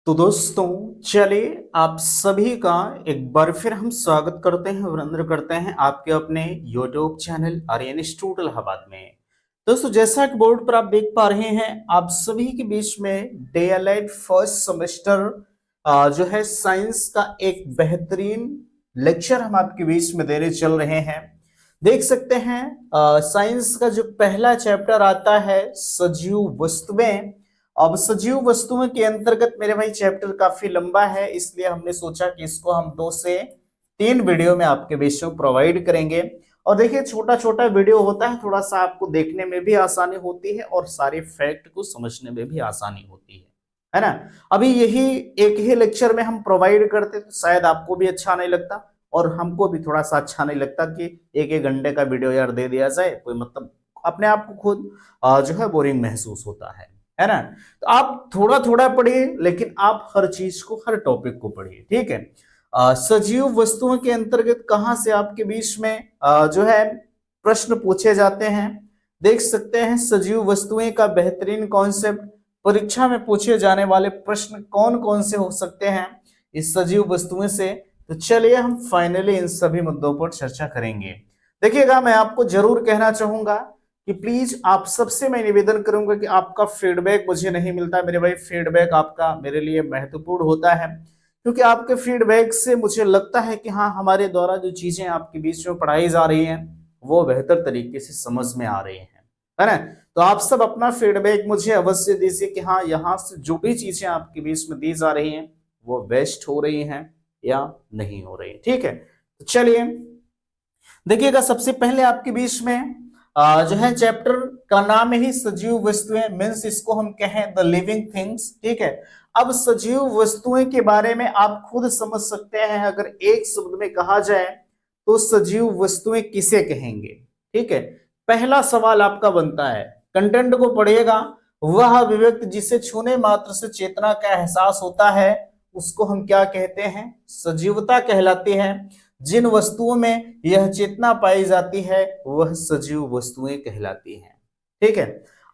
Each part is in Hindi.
तो दोस्तों, चलिए आप सभी का एक बार फिर हम स्वागत करते हैं, अभिनंदन करते हैं आपके अपने YouTube channel Aryan institute Allahabad में। दोस्तों, जैसा कि बोर्ड पर आप देख पा रहे हैं, आप सभी के बीच में DLED फर्स्ट सेमेस्टर जो है साइंस का एक बेहतरीन लेक्चर हम आपके बीच में देने चल रहे हैं। देख सकते हैं साइंस का जो पहला चैप्टर आता है सजीव वस्तुएं। अब सजीव वस्तुओं के अंतर्गत मेरे भाई चैप्टर काफी लंबा है, इसलिए हमने सोचा कि इसको हम 2 से 3 वीडियो में आपके बीच में प्रोवाइड करेंगे। और देखिए, छोटा छोटा वीडियो होता है, थोड़ा सा आपको देखने में भी आसानी होती है और सारे फैक्ट को समझने में भी आसानी होती है ना। अभी यही एक ही लेक्चर में हम प्रोवाइड करते तो शायद आपको भी अच्छा नहीं लगता और हमको भी थोड़ा सा अच्छा नहीं लगता कि एक एक घंटे का वीडियो यार दे दिया जाए, कोई मतलब अपने आप को खुद जो है बोरिंग महसूस होता है ना। तो आप थोड़ा थोड़ा पढ़िए, लेकिन आप हर चीज को, हर टॉपिक को पढ़िए, ठीक है। सजीव वस्तुओं के अंतर्गत कहां से आपके बीच में जो है प्रश्न पूछे जाते हैं, देख सकते हैं। सजीव वस्तुएं का बेहतरीन कॉन्सेप्ट, परीक्षा में पूछे जाने वाले प्रश्न कौन कौन से हो सकते हैं इस सजीव वस्तुएं से। तो चलिए हम फाइनली इन सभी मुद्दों पर चर्चा करेंगे। देखिएगा, मैं आपको जरूर कहना चाहूंगा कि प्लीज आप सबसे मैं निवेदन करूंगा कि आपका फीडबैक मुझे नहीं मिलता मेरे भाई। फीडबैक आपका मेरे लिए महत्वपूर्ण होता है, क्योंकि आपके फीडबैक से मुझे लगता है कि हाँ, हमारे द्वारा जो चीजें आपके बीच में पढ़ाई जा रही हैं वो बेहतर तरीके से समझ में आ रही हैं, है ना। तो आप सब अपना फीडबैक मुझे अवश्य दीजिए कि हाँ, यहाँ से जो भी चीजें आपके बीच में दी जा रही हैं वो बेस्ट हो रही हैं या नहीं हो रही, ठीक है। तो चलिए देखिएगा, सबसे पहले आपके बीच में जो है चैप्टर का नाम ही सजीव वस्तुएं, मीन्स इसको हम कहें द लिविंग थिंग्स, ठीक है। अब सजीव वस्तुएं के बारे में आप खुद समझ सकते हैं, अगर एक शब्द में कहा जाए तो सजीव वस्तुएं किसे कहेंगे, ठीक है। पहला सवाल आपका बनता है, कंटेंट को पढ़िएगा। वह अभिव्यक्ति जिसे छूने मात्र से चेतना का एहसास होता है उसको हम क्या कहते हैं, सजीवता कहलाती है। जिन वस्तुओं में यह चेतना पाई जाती है वह सजीव वस्तुएं कहलाती हैं, ठीक है।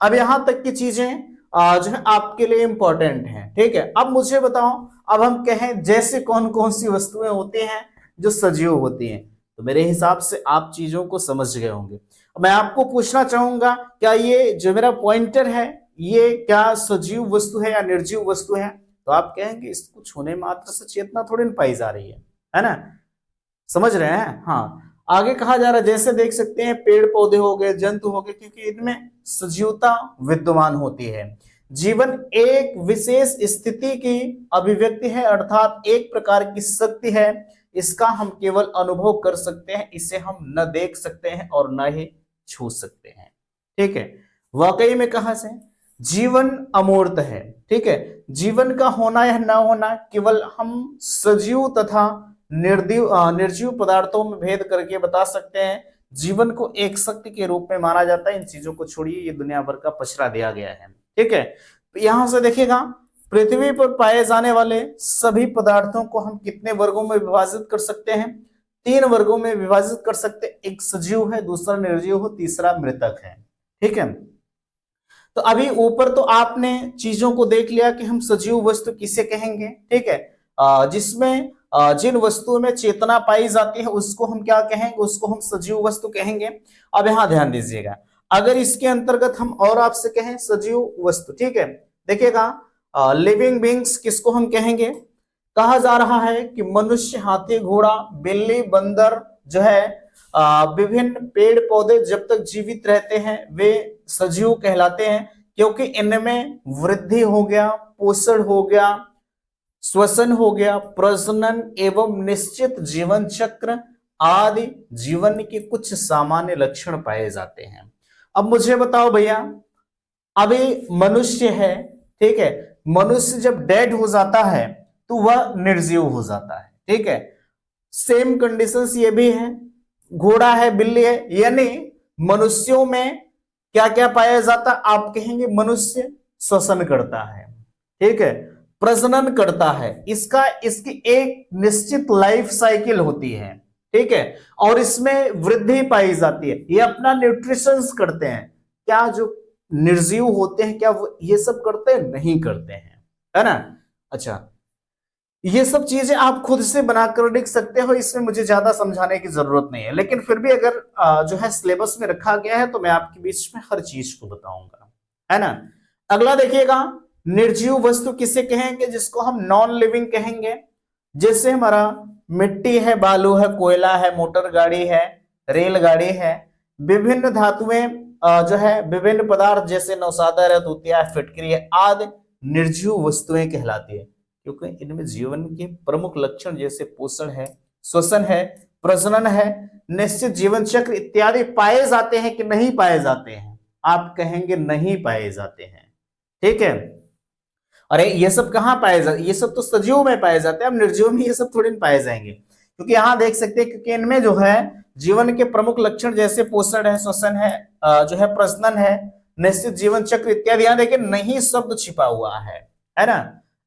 अब यहां तक की चीजें जो है आपके लिए इंपॉर्टेंट हैं, ठीक है। अब मुझे बताओ, अब हम कहें जैसे कौन कौन सी वस्तुएं होती हैं जो सजीव होती हैं, तो मेरे हिसाब से आप चीजों को समझ गए होंगे। मैं आपको पूछना चाहूंगा, क्या ये जो मेरा पॉइंटर है ये क्या सजीव वस्तु है या निर्जीव वस्तु है? तो आप कहेंगे इसको छूने मात्र से चेतना थोड़ी ना पाई जा रही है ना। समझ रहे हैं? हाँ। आगे कहा जा रहा है, जैसे देख सकते हैं पेड़ पौधे हो गए, जंतु हो गए, क्योंकि इनमें सजीवता विद्यमान होती है। जीवन एक विशेष स्थिति की अभिव्यक्ति है, अर्थात एक प्रकार की शक्ति है। इसका हम केवल अनुभव कर सकते हैं, इसे हम न देख सकते हैं और न ही छू सकते हैं, ठीक है। वाकई में कहा से जीवन अमूर्त है, ठीक है। जीवन का होना या न होना केवल हम सजीव तथा निर्जीव पदार्थों में भेद करके बता सकते हैं। जीवन को एक शक्ति के रूप में माना जाता है। इन चीजों को छोड़िए, ये दुनिया भर का पचड़ा दिया गया है, ठीक है। तो यहां से देखिएगा, पृथ्वी पर पाए जाने वाले सभी पदार्थों को हम कितने वर्गों में विभाजित कर सकते हैं? 3 वर्गों में विभाजित कर सकते हैं। एक सजीव है, दूसरा निर्जीव है, तीसरा मृतक है, ठीक है। तो अभी ऊपर तो आपने चीजों को देख लिया कि हम सजीव वस्तु किसे कहेंगे, ठीक है। जिसमें जिन वस्तुओं में चेतना पाई जाती है उसको हम क्या कहेंगे, उसको हम सजीव वस्तु कहेंगे। अब यहां ध्यान दीजिएगा, अगर इसके अंतर्गत हम और आपसे कहें सजीव वस्तु, ठीक है। देखिएगा, लिविंग बींग्स किसको हम कहेंगे? कहा जा रहा है कि मनुष्य, हाथी, घोड़ा, बिल्ली, बंदर जो है विभिन्न पेड़ पौधे जब तक जीवित रहते हैं वे सजीव कहलाते हैं, क्योंकि इनमें वृद्धि हो गया, पोषण हो गया, श्वसन हो गया, प्रजनन एवं निश्चित जीवन चक्र आदि जीवन के कुछ सामान्य लक्षण पाए जाते हैं। अब मुझे बताओ भैया, अभी मनुष्य है, ठीक है। मनुष्य जब डेड हो जाता है तो वह निर्जीव हो जाता है, ठीक है। सेम कंडीशंस ये भी है, घोड़ा है, बिल्ली है, यानी मनुष्यों में क्या क्या पाया जाता? आप कहेंगे मनुष्य श्वसन करता है, ठीक है, प्रजनन करता है, इसकी एक निश्चित लाइफ साइकिल होती है, ठीक है, और इसमें वृद्धि पाई जाती है। ये अपना न्यूट्रिशन करते हैं। क्या जो निर्जीव होते हैं क्या वो ये सब करते हैं? नहीं करते हैं, है ना। अच्छा, ये सब चीजें आप खुद से बनाकर लिख सकते हो, इसमें मुझे ज्यादा समझाने की जरूरत नहीं है, लेकिन फिर भी अगर जो है सिलेबस में रखा गया है तो मैं आपके बीच में हर चीज को बताऊंगा, है ना। अगला देखिएगा, निर्जीव वस्तु किसे कहेंगे, जिसको हम नॉन लिविंग कहेंगे। जैसे हमारा मिट्टी है, बालू है, कोयला है, मोटर गाड़ी है, रेलगाड़ी है, विभिन्न धातुएं जो है विभिन्न पदार्थ जैसे नौसादा है, तूतिया है, फिटकरी है आदि निर्जीव वस्तुएं कहलाती है, क्योंकि इनमें जीवन के प्रमुख लक्षण जैसे पोषण है, श्वसन है, प्रजनन है, निश्चित जीवन चक्र इत्यादि पाए जाते हैं कि नहीं पाए जाते हैं। आप कहेंगे नहीं पाए जाते हैं, ठीक है। अरे ये सब कहाँ पाए जाते, ये सब तो सजीव में पाए जाते हैं, अब निर्जीव में ये सब थोड़ी ना पाए जाएंगे, क्योंकि यहाँ देख सकते हैं क्योंकि इनमें जो है जीवन के प्रमुख लक्षण जैसे पोषण है, श्वसन है, जो है प्रजनन है, निश्चित जीवन चक्र इत्यादि, यहाँ देखिए नहीं शब्द छिपा हुआ है ना।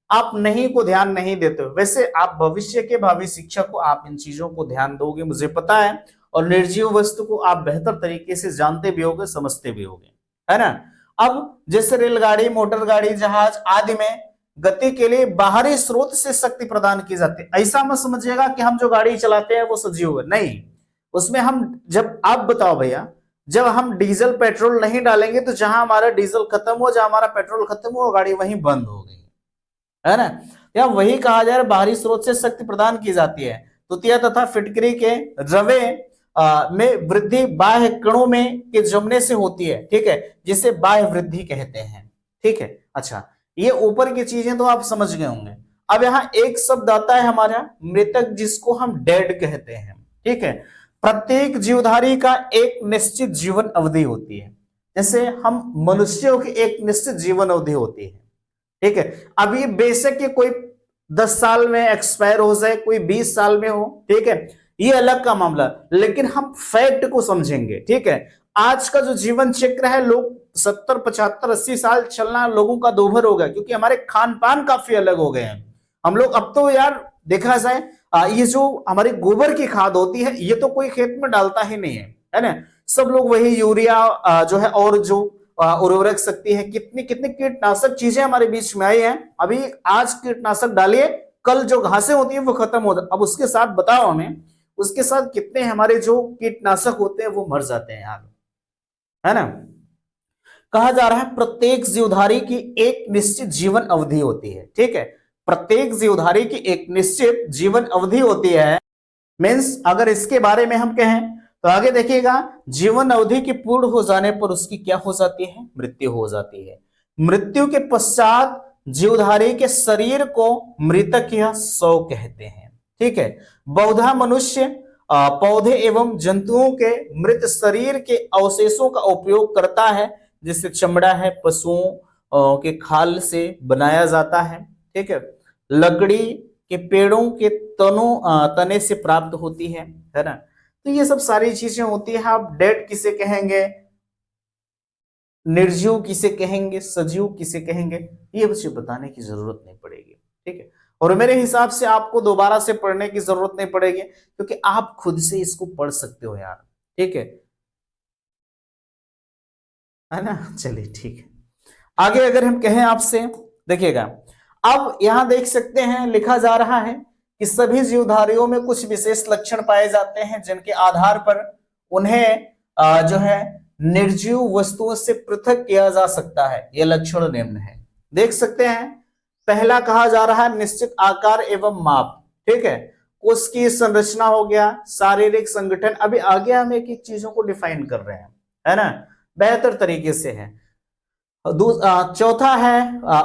आप नहीं को ध्यान नहीं देते हो, वैसे आप भविष्य के भावी शिक्षक को, आप इन चीजों को ध्यान दोगे मुझे पता है, और निर्जीव वस्तु को आप बेहतर तरीके से जानते भी होगे, समझते भी होगे, है ना। अब जैसे रेलगाड़ी, मोटर गाड़ी, जहाज आदि में गति के लिए बाहरी स्रोत से शक्ति प्रदान की जाती है। ऐसा मत समझिएगा कि हम जो गाड़ी चलाते हैं वो सजीव है, नहीं। उसमें हम जब, आप बताओ भैया, जब हम डीजल पेट्रोल नहीं डालेंगे तो जहां हमारा डीजल खत्म हो, जहां हमारा पेट्रोल खत्म हो, गाड़ी वहीं बंद हो गई, है ना। या वही कहा जा रहा है बाहरी स्रोत से शक्ति प्रदान की जाती है। तुतिया तथा फिटकरी के रवे में वृद्धि बाह्य कणों में के जमने से होती है, ठीक है, जिसे बाह्य वृद्धि कहते हैं, ठीक है। अच्छा, ये ऊपर की चीजें तो आप समझ गए होंगे। अब यहाँ एक शब्द आता है हमारा मृतक, जिसको हम डेड कहते हैं, ठीक है। प्रत्येक जीवधारी का एक निश्चित जीवन अवधि होती है, जैसे हम मनुष्यों की एक निश्चित जीवन अवधि होती है, ठीक है। अब ये बेशक ये कोई 10 साल में एक्सपायर हो जाए, कोई 20 साल में हो, ठीक है, ये अलग का मामला, लेकिन हम फैक्ट को समझेंगे, ठीक है। आज का जो जीवन चक्र है, लोग 70, 75, 80 साल चलना लोगों का दोभर हो गया, क्योंकि हमारे खान पान काफी अलग हो गए हैं। हम लोग अब तो यार देखा जाए, ये जो हमारी गोबर की खाद होती है, ये तो कोई खेत में डालता ही नहीं है ना। सब लोग वही यूरिया जो है, और जो उर्वरक शक्ति है, कितनी कितनी कीटनाशक चीजें हमारे बीच में आई हैं। अभी आज कीटनाशक डालिए, कल जो घासें होती है वो खत्म हो जाए। अब उसके साथ बताओ हमें, उसके साथ कितने हमारे जो कीटनाशक होते हैं वो मर जाते हैं यार, है ना। कहा जा रहा है प्रत्येक जीवधारी की एक निश्चित जीवन अवधि होती है, ठीक है। प्रत्येक जीवधारी की एक निश्चित जीवन अवधि होती है, मीन्स अगर इसके बारे में हम कहें तो आगे देखिएगा, जीवन अवधि के पूर्ण हो जाने पर उसकी क्या हो जाती है, मृत्यु हो जाती है। मृत्यु के पश्चात जीवधारी के शरीर को मृतक या शव कहते हैं, ठीक है। बहुधा मनुष्य पौधे एवं जंतुओं के मृत शरीर के अवशेषों का उपयोग करता है, जिससे चमड़ा है पशुओं के खाल से बनाया जाता है, ठीक है। लकड़ी के पेड़ों के तने से प्राप्त होती है ना। तो ये सब सारी चीजें होती है। आप डेड किसे कहेंगे, निर्जीव किसे कहेंगे, सजीव किसे कहेंगे, ये मुझे बताने की जरूरत नहीं पड़ेगी, ठीक है। और मेरे हिसाब से आपको दोबारा से पढ़ने की जरूरत नहीं पड़ेगी, क्योंकि आप खुद से इसको पढ़ सकते हो यार, ठीक है ना। चलिए ठीक है, आगे अगर हम कहें आपसे, देखिएगा, अब यहां देख सकते हैं लिखा जा रहा है कि सभी जीवधारियों में कुछ विशेष लक्षण पाए जाते हैं, जिनके आधार पर उन्हें जो है निर्जीव वस्तुओं से पृथक किया जा सकता है। यह लक्षण निम्न है, देख सकते हैं। पहला कहा जा रहा है निश्चित आकार एवं माप, ठीक है। उसकी संरचना हो गया, शारीरिक संगठन, अभी आगे हम एक एक चीजों को डिफाइन कर रहे हैं, है ना, बेहतर तरीके से है। चौथा है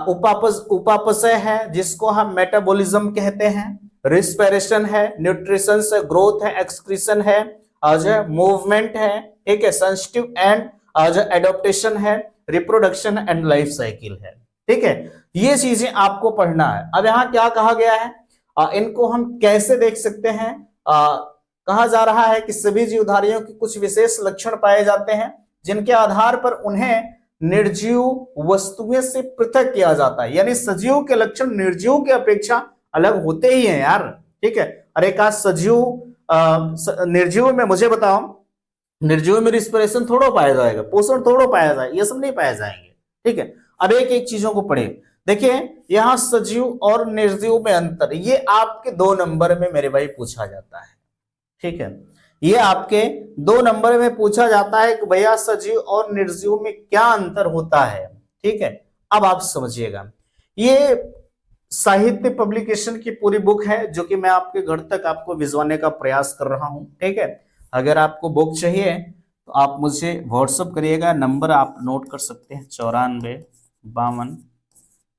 उपापचय है, जिसको हम मेटाबॉलिज्म कहते हैं। रिस्पिरेशन है, न्यूट्रिशन है, ग्रोथ है, एक्सक्रीशन है, जो मूवमेंट है, ठीक है, सेंसिटिव एंड जो एडॉप्टेशन है, रिप्रोडक्शन एंड लाइफ साइकिल है, ठीक है। ये चीजें आपको पढ़ना है। अब यहाँ क्या कहा गया है, इनको हम कैसे देख सकते हैं। कहा जा रहा है कि सभी जीवधारियों के कुछ विशेष लक्षण पाए जाते हैं, जिनके आधार पर उन्हें निर्जीव वस्तुएं से पृथक किया जाता है। यानी सजीव के लक्षण निर्जीव की अपेक्षा अलग होते ही हैं यार, ठीक है। अरे का सजीव निर्जीव में मुझे बताओ, निर्जीव में रिस्पिरेशन थोड़ा पाया जाएगा, पोषण थोड़ा पाया जाएगा, ये सब नहीं पाया जाएंगे, ठीक है। अब एक एक चीजों को पढ़े। देखिए यहां सजीव और निर्जीव में अंतर, ये आपके 2 नंबर में मेरे भाई पूछा जाता है। ठीक है, ये आपके 2 नंबर में पूछा जाता है कि भैया सजीव और निर्जीव में क्या अंतर होता है। ठीक है, अब आप समझिएगा, ये साहित्य पब्लिकेशन की पूरी बुक है जो कि मैं आपके घर तक आपको भिजवाने का प्रयास कर रहा हूं। ठीक है, अगर आपको बुक चाहिए तो आप मुझे व्हाट्सअप करिएगा, नंबर आप नोट कर सकते हैं 94 52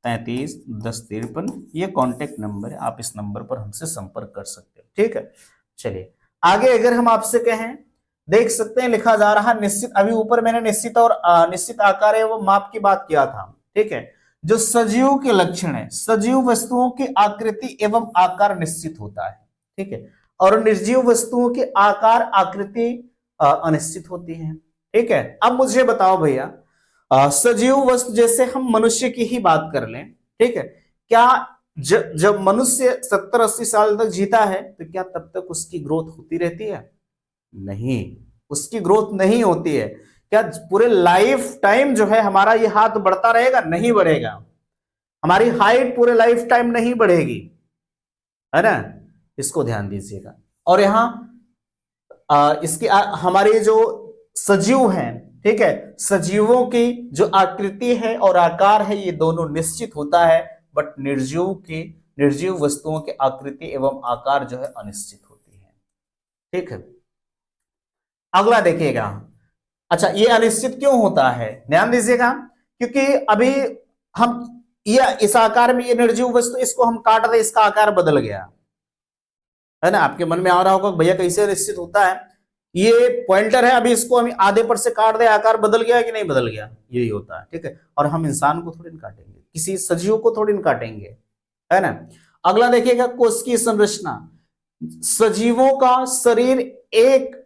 33 10 53, ये कॉन्टेक्ट नंबर है, आप इस नंबर पर हमसे संपर्क कर सकते हो। ठीक है, चलिए आगे अगर हम आपसे कहें, देख सकते हैं लिखा जा रहा निश्चित, अभी ऊपर मैंने निश्चित और निश्चित आकार एवं माप की बात किया था। ठीक है, जो सजीव के लक्षण है, सजीव वस्तुओं की आकृति एवं आकार निश्चित होता है। ठीक है, और निर्जीव वस्तुओं की आकार आकृति अनिश्चित होती है। ठीक है, अब मुझे बताओ भैया, सजीव वस्तु जैसे हम मनुष्य की ही बात कर लें, ठीक है, क्या जब मनुष्य 70-80 साल तक जीता है तो क्या तब तक उसकी ग्रोथ होती रहती है? नहीं, उसकी ग्रोथ नहीं होती है। क्या पूरे लाइफ टाइम जो है हमारा ये हाथ बढ़ता रहेगा? नहीं बढ़ेगा। हमारी हाइट पूरे लाइफ टाइम नहीं बढ़ेगी, है ना, इसको ध्यान दीजिएगा। और यहां इसकी हमारे जो सजीव हैं, ठीक है, सजीवों की जो आकृति है और आकार है ये दोनों निश्चित होता है, बट निर्जीव वस्तुओं की आकृति एवं आकार जो है अनिश्चित होती है। ठीक है, अगला देखिएगा। अच्छा, ये अनिश्चित क्यों होता है, ध्यान दीजिएगा, क्योंकि अभी हम ये इस आकार में, ये निर्जीव वस्तु, इसको हम काट रहे, इसका आकार बदल गया, है ना। आपके मन में आ रहा होगा भैया कैसे निश्चित होता है, ये पॉइंटर है, अभी इसको हम आधे पर से काट दे, आकार बदल गया कि नहीं बदल गया, यही होता है। ठीक है, और हम इंसान को थोड़ी काटेंगे, किसी सजीव को थोड़ी काटेंगे, है ना। अगला देखिएगा, कोशिकीय संरचना। सजीवों का शरीर एक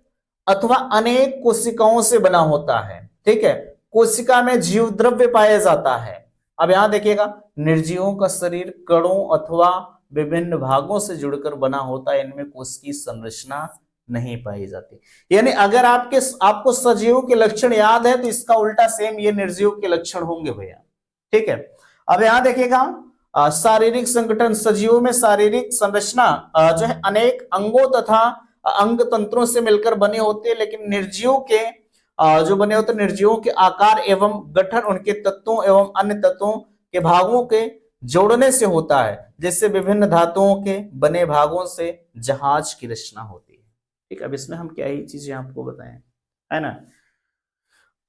अथवा अनेक कोशिकाओं से बना होता है। ठीक है, कोशिका में जीव द्रव्य पाया जाता है। अब यहां देखिएगा, निर्जीवों का शरीर कणों अथवा विभिन्न भागों से जुड़कर बना होता है, इनमें कोशिकीय संरचना नहीं पाई जाती। यानी अगर आपको सजीव के लक्षण याद है तो इसका उल्टा सेम ये निर्जीव के लक्षण होंगे भैया। ठीक है, अब यहां देखिएगा, शारीरिक संगठन। सजीवों में शारीरिक संरचना जो है अनेक अंगों तथा अंग तंत्रों से मिलकर बने होते हैं, लेकिन निर्जीव के जो बने होते हैं, निर्जीवों के आकार एवं गठन उनके तत्वों एवं अन्य तत्वों के भागों के जोड़ने से होता है, जैसे विभिन्न धातुओं के बने भागों से जहाज की रचना होती है। ठीक, अब इसमें हम क्या ही चीजें आपको बताएं, है ना।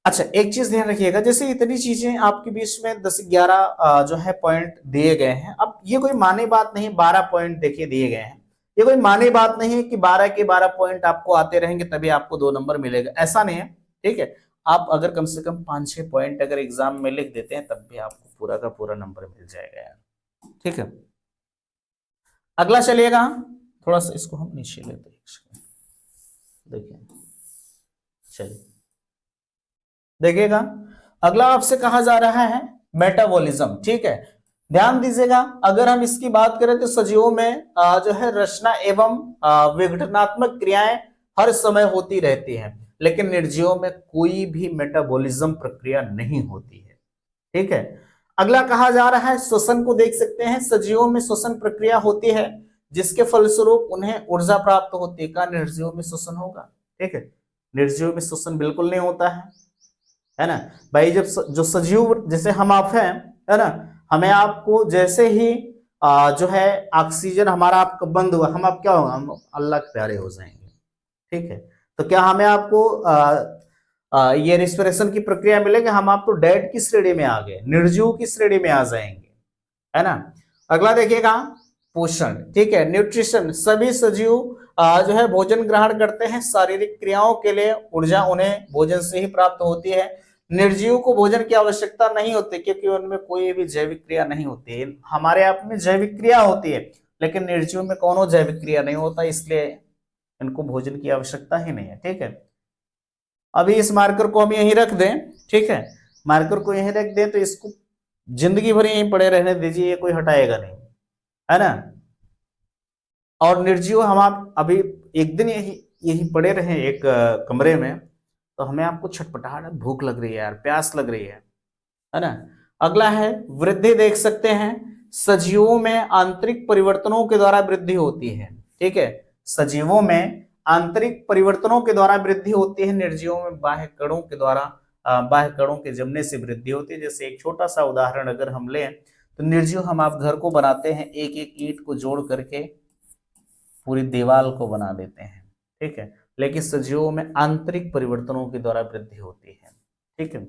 अच्छा, एक चीज ध्यान रखिएगा, जैसे इतनी चीजें आपके बीच में 10-11 जो है पॉइंट दिए गए हैं। अब ये कोई माने बात नहीं, 12 पॉइंट देखिए दिए गए हैं, ये कोई माने बात नहीं है कि 12 के 12 पॉइंट आपको आते रहेंगे तभी आपको 2 नंबर मिलेगा, ऐसा नहीं है। ठीक है, आप अगर कम से कम 5-6 पॉइंट अगर एग्जाम में लिख देते हैं तब भी आपको पूरा का पूरा नंबर मिल जाएगा यार। ठीक है, अगला चलिएगा, थोड़ा सा इसको हम नीचे लेते हैं, देखिए, चलिए देखिएगा, अगला आपसे कहा जा रहा है मेटाबॉलिज्म। ठीक है, ध्यान दीजिएगा, अगर हम इसकी बात करें तो सजीवों में जो है रचना एवं विघटनात्मक क्रियाएं हर समय होती रहती हैं, लेकिन निर्जीवों में कोई भी मेटाबॉलिज्म प्रक्रिया नहीं होती है। ठीक है, अगला कहा जा रहा है श्वसन को देख सकते हैं, सजीवों में श्वसन प्रक्रिया होती है जिसके फलस्वरूप उन्हें ऊर्जा प्राप्त होती है। का निर्जीवों में श्वसन होगा? ठीक है, निर्जीव में श्वसन बिल्कुल नहीं होता है ना भाई। जब जो सजीव जैसे हम आप हैं, है ना, हमें आपको जैसे ही जो है ऑक्सीजन हमारा आपका बंद हुआ, हम आप क्या होगा, हम अल्लाह के प्यारे हो जाएंगे। ठीक है, तो क्या हमें आपको ये रिस्पिरेशन की प्रक्रिया मिलेगी? हम आप तो डेड की श्रेणी में आ गए, निर्जीव की श्रेणी में आ जाएंगे, है ना। अगला देखिएगा, पोषण। ठीक है, न्यूट्रिशन। सभी सजीव जो है भोजन ग्रहण करते हैं, शारीरिक क्रियाओं के लिए ऊर्जा उन्हें भोजन से ही प्राप्त होती है। निर्जीव को भोजन की आवश्यकता नहीं होती क्योंकि उनमें कोई भी जैविक क्रिया नहीं होती है। हमारे आप में जैविक क्रिया होती है लेकिन निर्जीव में कोनो जैविक क्रिया नहीं होता, इसलिए इनको भोजन की आवश्यकता ही नहीं है। ठीक है, अभी इस मार्कर को हम यहीं रख दें। ठीक है, मार्कर को यहीं रख दें तो इसको जिंदगी भर यहीं पड़े रहने दीजिए, ये कोई हटाएगा नहीं, है ना। और निर्जीव हम आप अभी एक दिन यही पड़े रहे एक कमरे में, तो हमें आपको छटपटाहट, भूख लग रही है यार, प्यास लग रही है ना, अगला है वृद्धि, देख सकते हैं सजीवों में आंतरिक परिवर्तनों के द्वारा वृद्धि होती है। ठीक है, सजीवों में आंतरिक परिवर्तनों के द्वारा वृद्धि होती है, निर्जीवों में बाह्य कणों के द्वारा बाह्य कणों के जमने से वृद्धि होती है। जैसे एक छोटा सा उदाहरण अगर हम लें तो निर्जीव हम आप घर को बनाते हैं, एक एक ईंट को जोड़ करके पूरी दीवार को बना देते हैं। ठीक है, लेकिन सजीवों में आंतरिक परिवर्तनों के द्वारा वृद्धि होती है। ठीक है,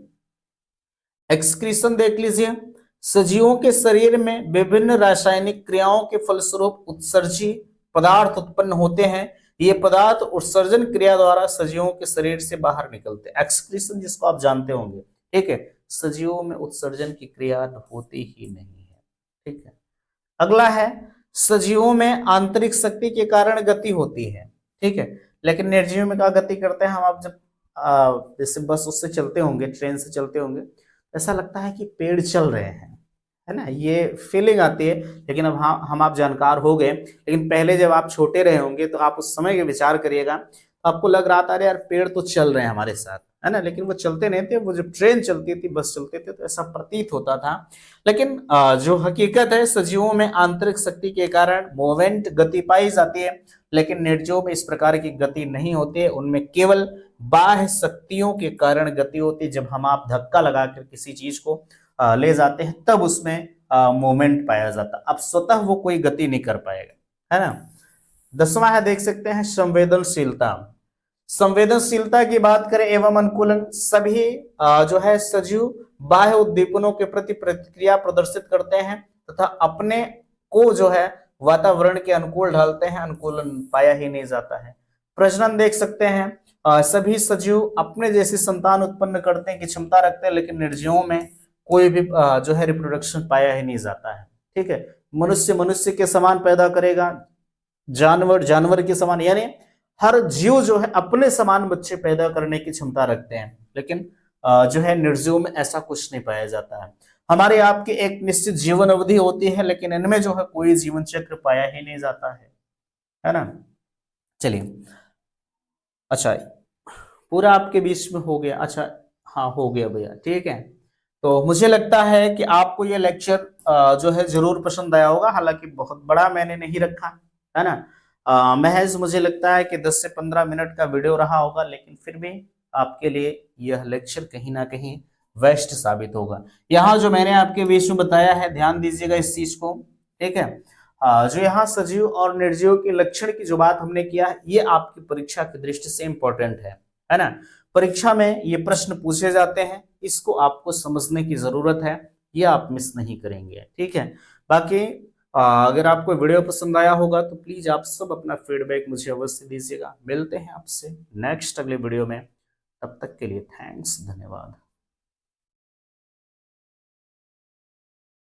एक्सक्रीशन देख लीजिए, सजीवों के शरीर में विभिन्न रासायनिक क्रियाओं के फलस्वरूप उत्सर्जी पदार्थ उत्पन्न होते हैं। ये पदार्थ उत्सर्जन क्रिया द्वारा सजीवों के शरीर से बाहर निकलते हैं। एक्सक्रीशन जिसको आप जानते होंगे। ठीक है, सजीवों में उत्सर्जन की क्रिया होती ही नहीं है। ठीक है, अगला है सजीवों में आंतरिक शक्ति के कारण गति होती है। ठीक है, लेकिन निर्जीव में क्या गति करते हैं हम, आप जब जैसे बस उससे चलते होंगे, ट्रेन से चलते होंगे, ऐसा लगता है कि पेड़ चल रहे हैं, है ना, ये फीलिंग आती है। लेकिन अब हम आप जानकार हो गए, लेकिन पहले जब आप छोटे रहे होंगे तो आप उस समय के विचार करिएगा, तो आपको लग रहा था अरे यार पेड़ तो चल रहे हैं हमारे साथ, है ना, लेकिन वो चलते नहीं थे। वो जब ट्रेन चलती थी, बस चलते थे, तो ऐसा प्रतीत होता था। लेकिन जो हकीकत है, सजीवों में आंतरिक शक्ति के कारण मूवमेंट, गति पाई जाती है, लेकिन निर्जीवों में इस प्रकार की गति नहीं होती है। उनमें केवल बाह्य शक्तियों के कारण गति होती है। जब हम आप धक्का लगाकर किसी चीज को ले जाते हैं तब उसमें मूवमेंट पाया जाता है। अब स्वतः वो कोई गति नहीं कर पाएगा, है ना। 10वां है, देख सकते हैं संवेदनशीलता। संवेदनशीलता की बात करें एवं अनुकूलन, सभी जो है सजीव बाह्य उद्दीपनों के प्रति प्रतिक्रिया प्रदर्शित करते हैं तथा अपने को जो है वातावरण के अनुकूल ढालते हैं। अनुकूलन पाया ही नहीं जाता है। प्रजनन देख सकते हैं, सभी सजीव अपने जैसी संतान उत्पन्न करते हैं की क्षमता रखते हैं, लेकिन निर्जीवों में कोई भी जो है रिप्रोडक्शन पाया ही नहीं जाता है। ठीक है, मनुष्य मनुष्य के समान पैदा करेगा, जानवर जानवर के समान, यानी हर जीव जो है अपने समान बच्चे पैदा करने की क्षमता रखते हैं, लेकिन जो है निर्जीव में ऐसा कुछ नहीं पाया जाता है। हमारे आपकी एक निश्चित जीवन अवधि होती है, लेकिन इनमें जो है कोई जीवन चक्र पाया ही नहीं जाता है ना। चलिए, अच्छा पूरा आपके बीच में हो गया। अच्छा हाँ, हो गया भैया, ठीक है। तो मुझे लगता है कि आपको ये लेक्चर जो है जरूर पसंद आया होगा। हालांकि बहुत बड़ा मैंने नहीं रखा, है ना, महज मुझे लगता है कि 10 से 15 मिनट का वीडियो रहा होगा, लेकिन फिर भी आपके लिए यह लेक्चर कहीं ना कहीं बेस्ट साबित होगा। यहाँ जो मैंने आपके बीच में बताया है, ध्यान दीजिएगा इस चीज को। ठीक है, जो यहाँ सजीव और निर्जीव के लक्षण की जो बात हमने किया है, ये आपकी परीक्षा की दृष्टि से इंपॉर्टेंट है ना। परीक्षा में ये प्रश्न पूछे जाते हैं, इसको आपको समझने की जरूरत है, ये आप मिस नहीं करेंगे। ठीक है, बाकी अगर आपको वीडियो पसंद आया होगा तो प्लीज आप सब अपना फीडबैक मुझे अवश्य दीजिएगा। मिलते हैं आपसे नेक्स्ट अगले वीडियो में, तब तक के लिए थैंक्स, धन्यवाद।